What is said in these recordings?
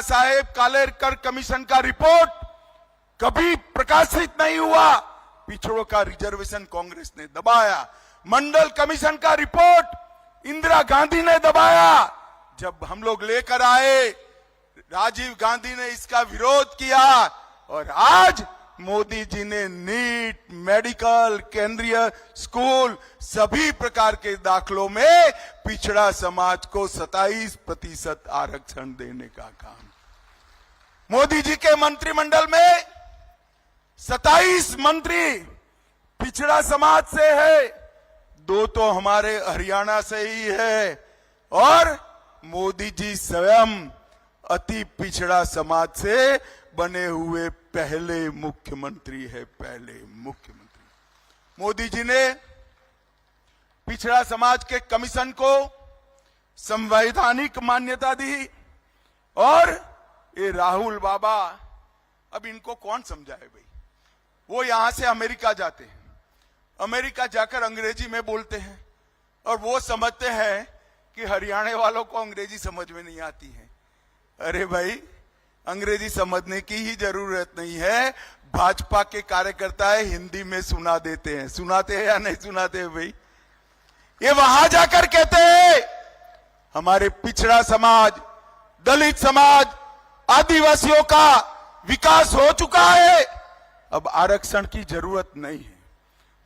साहेब Kalekar commission का report कभी प्रकाशित नहीं हुआ। पिछड़ों का रिजर्वेशन कांग्रेस ने दबाया। मंडल कमीशन का रिपोर्ट इंदिरा गांधी ने दबाया। जब हम लोग लेकर आए, राजीव गांधी ने इसका विरोध किया और आज मोदी जी ने नीट, मेडिकल, केंद्रीय स्कूल सभी प्रकार के दाखलों में पिछड़ा समाज को 27% आरक्षण देने का काम। मोदी जी के मंत्रिमंडल में 27 मंत्री पिछड़ा समाज से है, 2 तो हमारे हरियाणा से ही है और मोदी जी स्वयं अति पिछड़ा समाज से बने हुए पहले मुख्यमंत्री है। पहले मुख्यमंत्री मोदी जी ने पिछड़ा समाज के कमीशन को संवैधानिक मान्यता दी और ये राहुल बाबा, अब इनको कौन समझाए भाई। वो यहां से अमेरिका जाते हैं, अमेरिका जाकर अंग्रेजी में बोलते हैं और वो समझते हैं कि हरियाणा वालों को अंग्रेजी समझ में नहीं आती है। अरे भाई, अंग्रेजी समझने की ही जरूरत नहीं है। भाजपा के कार्यकर्ता है, हिंदी में सुना देते हैं। सुनाते हैं या नहीं सुनाते हैं भाई? ये वहां जाकर कहते हैं हमारे पिछड़ा समाज, दलित समाज, आदिवासियों का विकास हो चुका है, अब आरक्षण की जरूरत नहीं है।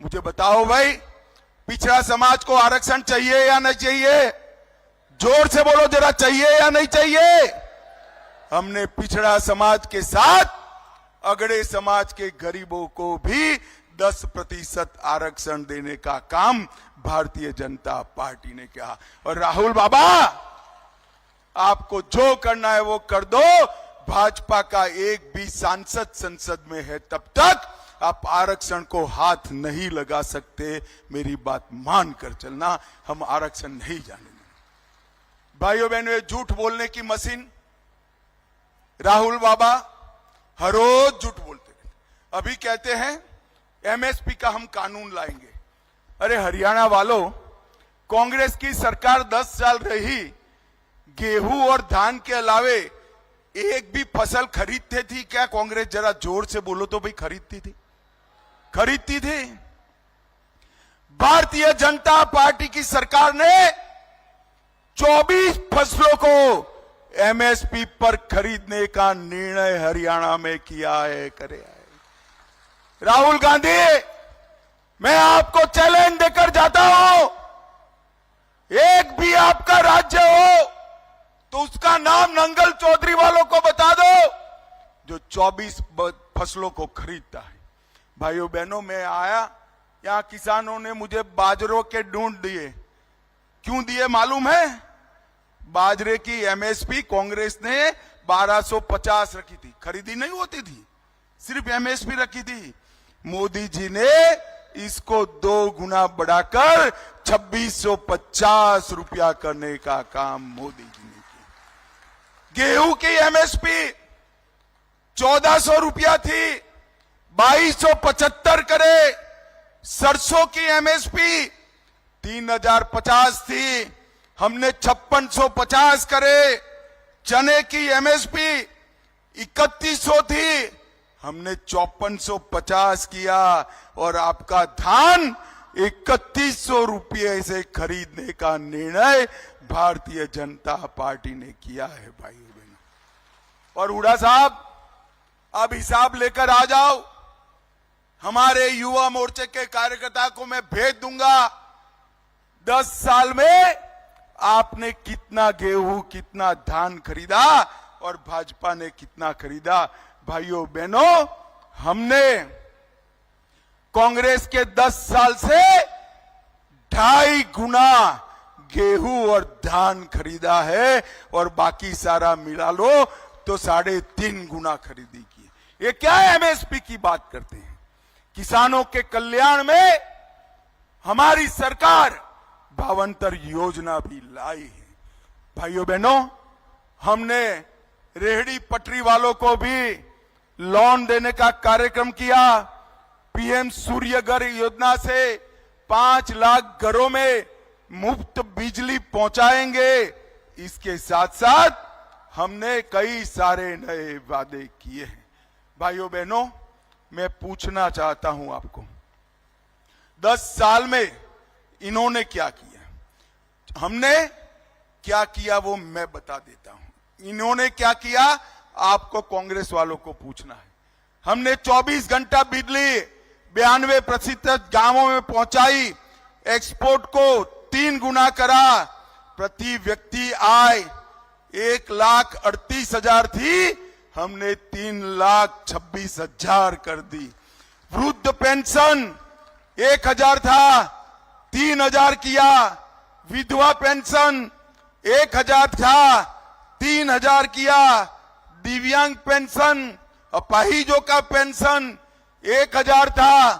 मुझे बताओ भाई, पिछड़ा समाज को आरक्षण चाहिए या नहीं चाहिए? जोर से बोलो जरा, चाहिए या नहीं चाहिए? हमने पिछड़ा समाज के साथ अगड़े समाज के गरीबों को भी 10% आरक्षण देने का काम भारतीय जनता पार्टी ने किया। और राहुल बाबा, आपको जो करना है वो कर दो। भाजपा का एक भी सांसद संसद में है तब तक आप आरक्षण को हाथ नहीं लगा सकते। मेरी बात मान कर चलना, हम आरक्षण नहीं जाने देंगे। भाइयों बहनों, ये झूठ बोलने की मशीन राहुल बाबा हर रोज झूठ बोलते हैं। अभी कहते हैं एमएसपी का हम कानून लाएंगे। अरे हरियाणा वालों, कांग्रेस की सरकार 10 साल रही, गेहूं और धान के अलावे एक भी फसल खरीदते थी क्या कांग्रेस? जरा जोर से बोलो तो भाई, खरीदती थी? खरीदती थी। भारतीय जनता पार्टी की सरकार ने 24 फसलों को एमएसपी पर खरीदने का निर्णय हरियाणा में किया है, करे है। राहुल गांधी, मैं आपको चैलेंज देकर जाता हूं, एक भी आपका राज्य हो तो उसका नाम नंगल चौधरी वालों को बता दो जो 24 फसलों को खरीदता है। भाइयों बहनों, मैं आया, यहां किसानों ने मुझे बाजरों के ढूंढ दिए। क्यों दिए मालूम है? बाजरे की एमएसपी कांग्रेस ने 1250 रखी थी, खरीदी नहीं होती थी, सिर्फ एमएसपी रखी थी। मोदी जी ने इसको 2 गुना बढ़ाकर 2650 रुपया करने का काम मोदी जी ने किया। गेहूं की एमएसपी 1400 रुपया थी, 2275 करे। सरसों की एमएसपी 3050 थी, हमने 5650 करे। चने की एमएसपी 3100 थी, हमने 5450 किया। और आपका धान 3100 रुपये से खरीदने का निर्णय भारतीय जनता पार्टी ने किया है। भाइयों बहनों, और हुड्डा साहब, अब हिसाब लेकर आ जाओ। हमारे युवा मोर्चे के कार्यकर्ता को मैं भेज दूंगा, 10 साल में आपने कितना गेहूं, कितना धान खरीदा और भाजपा ने कितना खरीदा। भाइयों बहनों, हमने कांग्रेस के 10 साल से 2.5 गुना गेहूं और धान खरीदा है और बाकी सारा मिला लो तो 3.5 गुना खरीदी की। ये क्या एमएसपी की बात करते हैं? किसानों के कल्याण में हमारी सरकार 52 योजना भी लाई है। भाइयों बहनों, हमने रेहड़ी पटरी वालों को भी लोन देने का कार्यक्रम किया। पीएम सूर्यघर योजना से 5 लाख घरों में मुफ्त बिजली पहुंचाएंगे। इसके साथ साथ हमने कई सारे नए वादे किए हैं। भाइयों बहनों, मैं पूछना चाहता हूं आपको, 10 साल में इन्होंने क्या किया, हमने क्या किया, वो मैं बता देता हूं। इन्होंने क्या किया, आपको कांग्रेस वालों को पूछना है। हमने 24 घंटा बिजली 92% गांवों में पहुंचाई, एक्सपोर्ट को 3 गुना करा, प्रति व्यक्ति आय 1,38,000 थी, हमने 3,26,000 कर दी। वृद्ध पेंशन 1,000 था, 3,000 किया। विधवा पेंशन 1,000 था, 3,000 किया। दिव्यांग पेंशन, अपाहिजों का पेंशन 1,000 था,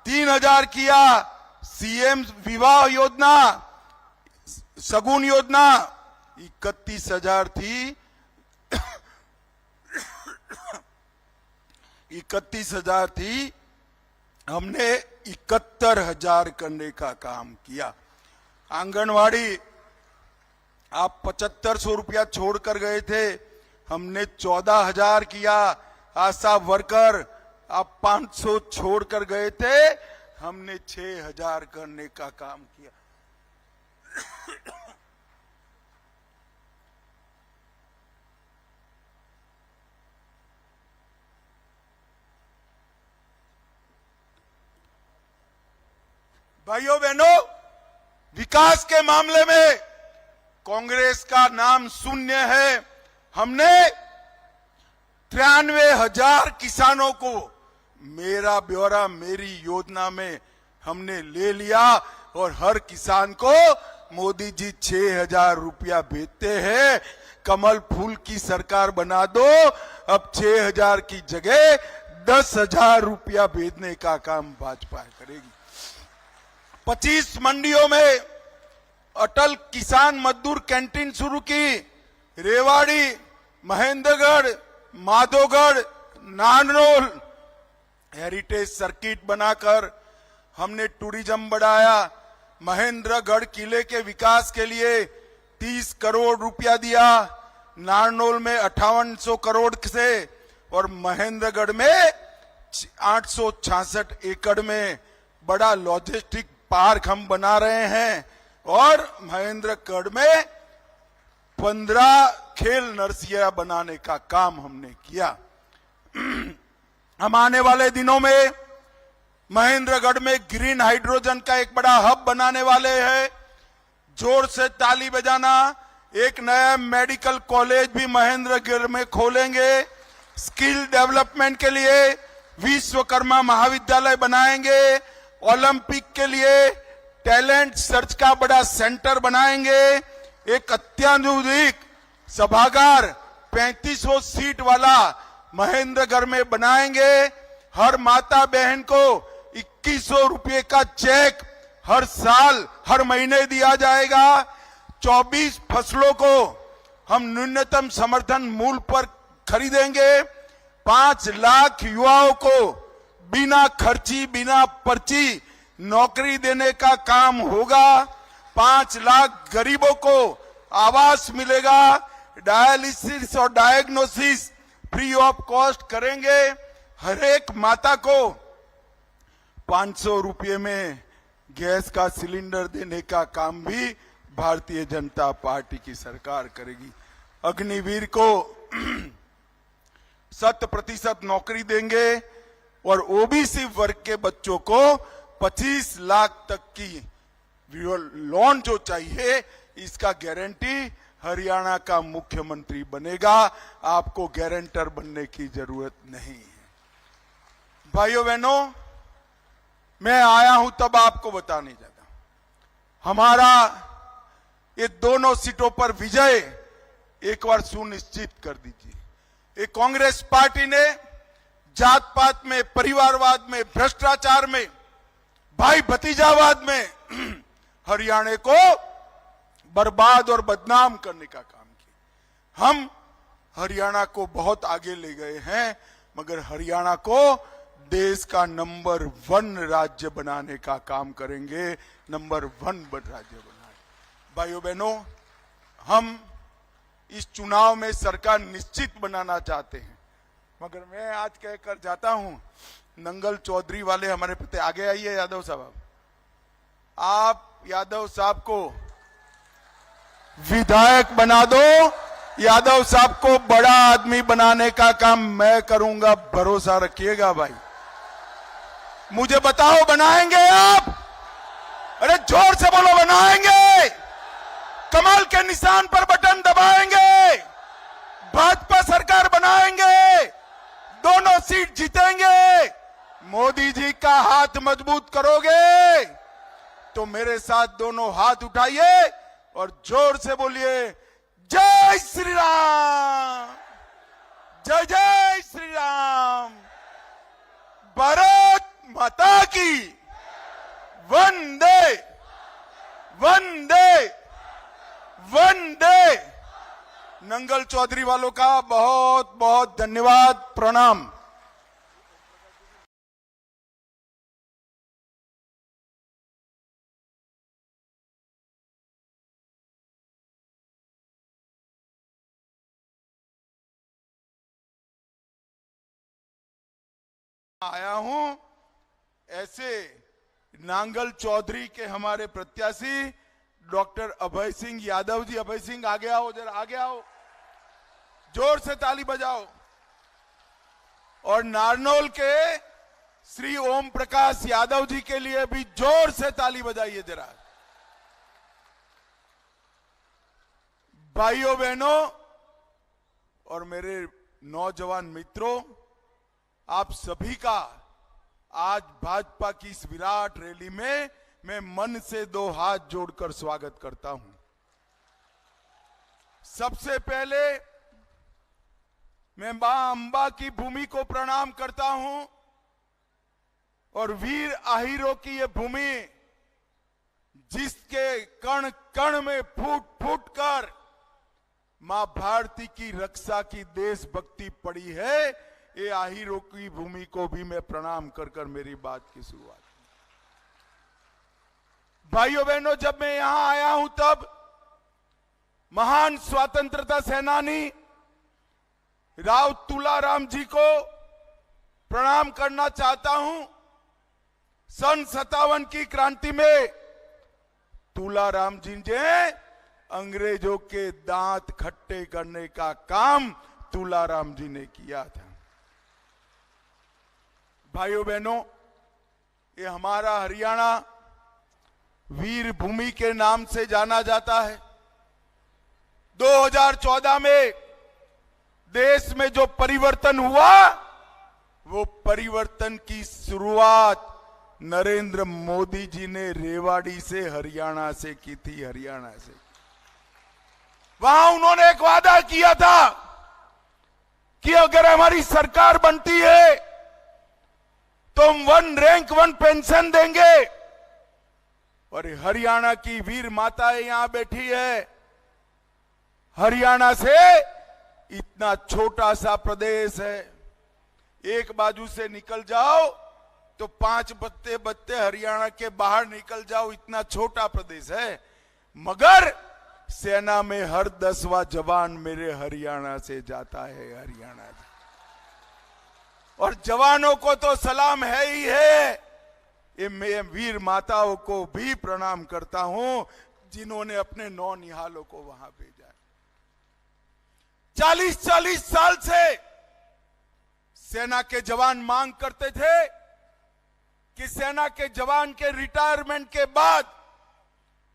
3,000 किया। सीएम विवाह योजना, सगुन योजना 31,000 थी, 31,000 थी, हमने 71,000 करने का काम किया। आंगनवाड़ी आप 7,500 रुपया छोड़कर गए थे, हमने 14,000 किया। आशा वर्कर आप 500 छोड़कर गए थे, हमने 6,000 करने का काम किया। भाइयों बहनों, विकास के मामले में कांग्रेस का नाम शून्य है। हमने 93,000 किसानों को मेरा ब्यौरा मेरी योजना में हमने ले लिया और हर किसान को मोदी जी 6,000 रुपया भेजते हैं। कमल फूल की सरकार बना दो, अब 6,000 की जगह 10,000 रुपया भेजने का काम भाजपा करेगी। 25 मंडियों में अटल किसान मजदूर कैंटीन शुरू की। रेवाड़ी, महेंद्रगढ़, माधोगढ़, नारनौल हेरिटेज सर्किट बनाकर हमने टूरिज्म बढ़ाया। महेंद्रगढ़ किले के विकास के लिए 30 करोड़ रुपया दिया, नारनौल में 5800 करोड़ से और महेंद्रगढ़ में 866 एकड़ में बड़ा लॉजिस्टिक पार्क हम बना रहे हैं और महेंद्रगढ़ में 15 खेल नर्सरियां बनाने का काम हमने किया। हम आने वाले दिनों में महेंद्रगढ़ में ग्रीन हाइड्रोजन का एक बड़ा हब बनाने वाले हैं। जोर से ताली बजाना। एक नया मेडिकल कॉलेज भी महेंद्रगढ़ में खोलेंगे। स्किल डेवलपमेंट के लिए विश्वकर्मा महाविद्यालय बनाएंगे। ओलंपिक के लिए टैलेंट सर्च का बड़ा सेंटर बनाएंगे। एक अत्याधुनिक सभागार 3500 सीट वाला महेंद्रगढ़ में बनाएंगे। हर माता बहन को 2100 रुपये का चेक हर साल हर महीने दिया जाएगा। 24 फसलों को हम न्यूनतम समर्थन मूल्य पर खरीदेंगे। 5 लाख युवाओं को बिना खर्ची बिना पर्ची नौकरी देने का काम होगा। 5 लाख गरीबों को आवास मिलेगा। डायलिसिस और डायग्नोसिस फ्री ऑफ कॉस्ट करेंगे। हर एक माता को 500 रुपये में गैस का सिलेंडर देने का काम भी भारतीय जनता पार्टी की सरकार करेगी। अग्निवीर को 100% नौकरी देंगे और ओबीसी वर्ग के बच्चों को 25 लाख तक की लोन जो चाहिए इसका गारंटी हरियाणा का मुख्यमंत्री बनेगा। आपको गारंटर बनने की जरूरत नहीं है। भाइयों बहनों, मैं आया हूं तब आपको बताने जाता हूं। हमारा ये दोनों सीटों पर विजय एक बार सुनिश्चित कर दीजिए। ये कांग्रेस पार्टी ने जात पात में, परिवारवाद में, भ्रष्टाचार में, भाई भतीजावाद में हरियाणा को बर्बाद और बदनाम करने का काम किया। हम हरियाणा को बहुत आगे ले गए हैं, मगर हरियाणा को देश का नंबर 1 राज्य बनाने का काम करेंगे। नंबर 1 राज्य बनाए। भाइयों बहनों, हम इस चुनाव में सरकार निश्चित बनाना चाहते हैं। मगर मैं आज कहकर जाता हूं, नंगल चौधरी वाले हमारे प्रति आगे आइए। यादव साहब, आप यादव साहब को विधायक बना दो, यादव साहब को बड़ा आदमी बनाने का काम मैं करूंगा, भरोसा रखिएगा भाई। मुझे बताओ, बनाएंगे आप? अरे जोर से बोलो, बनाएंगे? कमल के निशान पर बटन दबाएंगे, भाजपा सरकार बनाएंगे, दोनों सीट जीतेंगे। मोदी जी का हाथ मजबूत करोगे तो मेरे साथ दोनों हाथ उठाइए और जोर से बोलिए, जय श्री राम, जय जय श्री राम, भारत माता की, वंदे वंदे वंदे। नंगल चौधरी वालों का बहुत बहुत धन्यवाद, प्रणाम। आया हूं ऐसे नांगल चौधरी के हमारे प्रत्याशी डॉक्टर अभय सिंह यादव जी। अभय सिंह आगे आओ, जरा आगे आओ, जोर से ताली बजाओ। और नारनौल के श्री ओम प्रकाश यादव जी के लिए भी जोर से ताली बजाइए जरा। भाइयों बहनों और मेरे नौजवान मित्रों, आप सभी का आज भाजपा की इस विराट रैली में मैं मन से दो हाथ जोड़कर स्वागत करता हूं। सबसे पहले मैं मां अंबा की भूमि को प्रणाम करता हूं और वीर आहिरों की ये भूमि जिसके कण कण में फूट फूट कर मां भारती की रक्षा की देशभक्ति पड़ी है, ये आहिरों की भूमि को भी मैं प्रणाम कर कर मेरी बात की शुरुआत। भाइयों बहनों, जब मैं यहां आया हूं तब महान स्वतंत्रता सेनानी राव तुलाराम जी को प्रणाम करना चाहता हूं। सन 57 की क्रांति में तुलाराम जी ने अंग्रेजों के दांत खट्टे करने का काम तुलाराम जी ने किया था। भाइयों बहनों, ये हमारा हरियाणा वीर भूमि के नाम से जाना जाता है। 2014 में देश में जो परिवर्तन हुआ, वो परिवर्तन की शुरुआत नरेंद्र मोदी जी ने रेवाड़ी से, हरियाणा से की थी। हरियाणा से वहां उन्होंने एक वादा किया था कि अगर हमारी सरकार बनती है तो हम 1 रैंक 1 पेंशन देंगे। और हरियाणा की वीर माताएं यहां बैठी है। हरियाणा से इतना छोटा सा प्रदेश है, एक बाजू से निकल जाओ तो 5 बत्ते बत्ते हरियाणा के बाहर निकल जाओ, इतना छोटा प्रदेश है। मगर सेना में हर 10वां जवान मेरे हरियाणा से जाता है। हरियाणा से, और जवानों को तो सलाम है ही है। ये मैं वीर माताओं को भी प्रणाम करता हूं जिन्होंने अपने नौनिहालों को वहां भेजा। 40-40 साल से सेना के जवान मांग करते थे कि सेना के जवान के रिटायरमेंट के बाद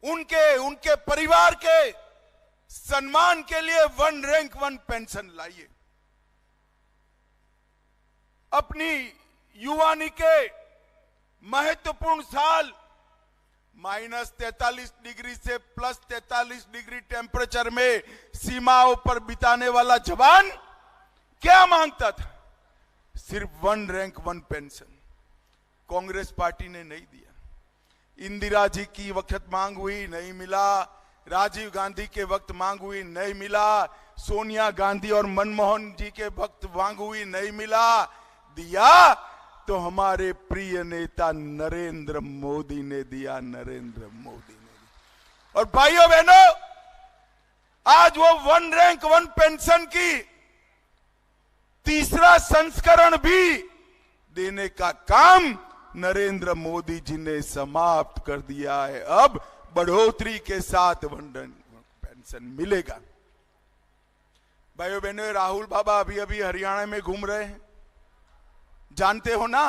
उनके परिवार के सम्मान के लिए 1 रैंक 1 पेंशन लाइए। अपनी युवानी के महत्वपूर्ण साल -43 डिग्री से +43 डिग्री टेम्परेचर में सीमाओं पर बिताने वाला जवान क्या मांगता था? सिर्फ 1 रैंक 1 पेंशन। कांग्रेस पार्टी ने नहीं दिया। इंदिरा जी की वक्त मांग हुई, नहीं मिला। राजीव गांधी के वक्त मांग हुई, नहीं मिला। सोनिया गांधी और मनमोहन जी के वक्त मांग हुई, नहीं मिला। दिया तो हमारे प्रिय नेता नरेंद्र मोदी ने दिया। नरेंद्र मोदी ने दिया। और भाइयों बहनों, आज वो 1 रैंक 1 पेंशन की तीसरा संस्करण भी देने का काम नरेंद्र मोदी जी ने समाप्त कर दिया है। अब बढ़ोतरी के साथ 1 रैंक 1 पेंशन मिलेगा। भाइयों बहनों, राहुल बाबा अभी अभी हरियाणा में घूम रहे हैं, जानते हो ना?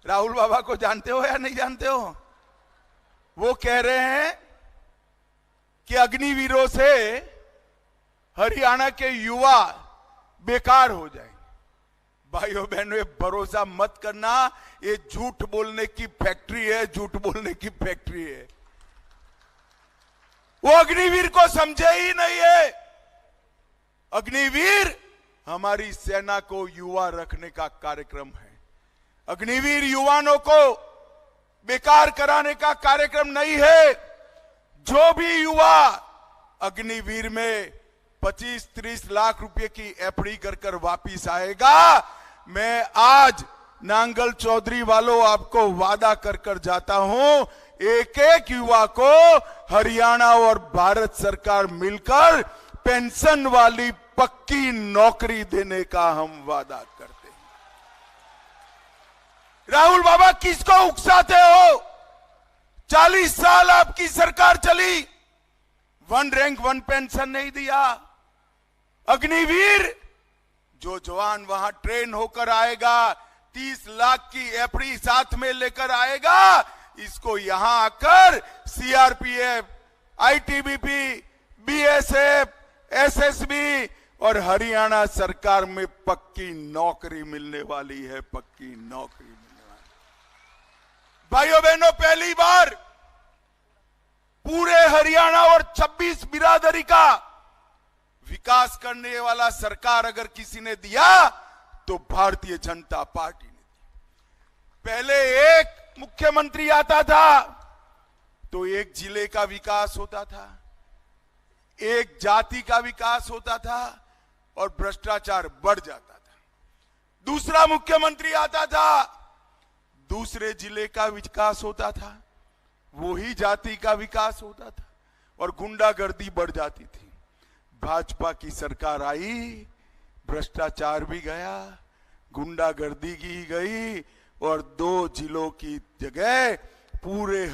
राहुल बाबा को जानते हो या नहीं जानते हो? वो कह रहे हैं कि अग्निवीरों से हरियाणा के युवा बेकार हो जाएंगे। भाइयों बहनों, ये भरोसा मत करना, ये झूठ बोलने की फैक्ट्री है, झूठ बोलने की फैक्ट्री है। वो अग्निवीर को समझे ही नहीं है। अग्निवीर हमारी सेना को युवा रखने का कार्यक्रम है। अग्निवीर युवाओं को बेकार कराने का कार्यक्रम नहीं है। जो भी युवा अग्निवीर में 25-30 लाख रुपए की एफडी कर वापिस आएगा, मैं आज नांगल चौधरी वालों आपको वादा कर जाता हूं, एक एक युवा को हरियाणा और भारत सरकार मिलकर पेंशन वाली पक्की नौकरी देने का हम वादा करते हैं। राहुल बाबा, किसको उकसाते हो? 40 साल आपकी सरकार चली, 1 रैंक 1 पेंशन नहीं दिया। अग्निवीर जो जवान वहां ट्रेन होकर आएगा, 30 लाख की एफडी साथ में लेकर आएगा, इसको यहां आकर सीआरपीएफ, आईटीबीपी, बीएसएफ, एसएसबी और हरियाणा सरकार में पक्की नौकरी मिलने वाली है, पक्की नौकरी मिलने वाली। भाइयों बहनों, पहली बार पूरे हरियाणा और 26 बिरादरी का विकास करने वाला सरकार अगर किसी ने दिया तो भारतीय जनता पार्टी ने दी। पहले एक मुख्यमंत्री आता था तो एक जिले का विकास होता था, एक जाति का विकास होता था और भ्रष्टाचार बढ़ जाता था। दूसरा मुख्यमंत्री आता था, दूसरे जिले का विकास होता था, वही जाति का विकास होता था और गुंडागर्दी बढ़ जाती थी। भाजपा की सरकार आई, भ्रष्टाचार भी गया, गुंडागर्दी की गई और 2 जिलों की जगह पूरे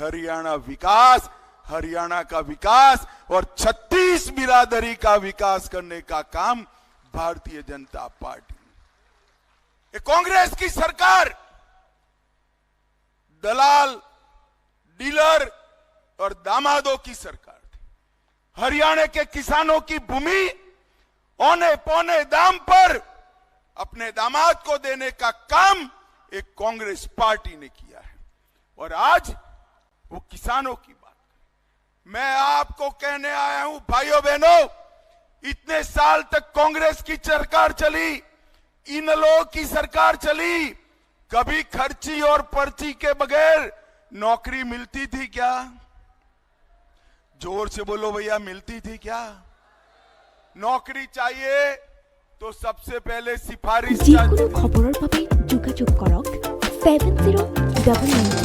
हरियाणा का विकास और 36 बिरादरी का विकास करने का काम भारतीय जनता पार्टी ने। कांग्रेस की सरकार दलाल, डीलर और दामादों की सरकार थी। हरियाणा के किसानों की भूमि औने पौने दाम पर अपने दामाद को देने का काम एक कांग्रेस पार्टी ने किया है और आज वो किसानों की बात। मैं आपको कहने आया हूं, भाइयों बहनों, इतने साल तक कांग्रेस की सरकार चली, इन लोगों की सरकार चली, कभी खर्ची और पर्ची के बगैर नौकरी मिलती थी क्या? जोर से बोलो भैया, मिलती थी क्या? नौकरी चाहिए तो सबसे पहले सिफारिश যিকোনো খবৰৰ বাবে যোগাযোগ কৰক 7099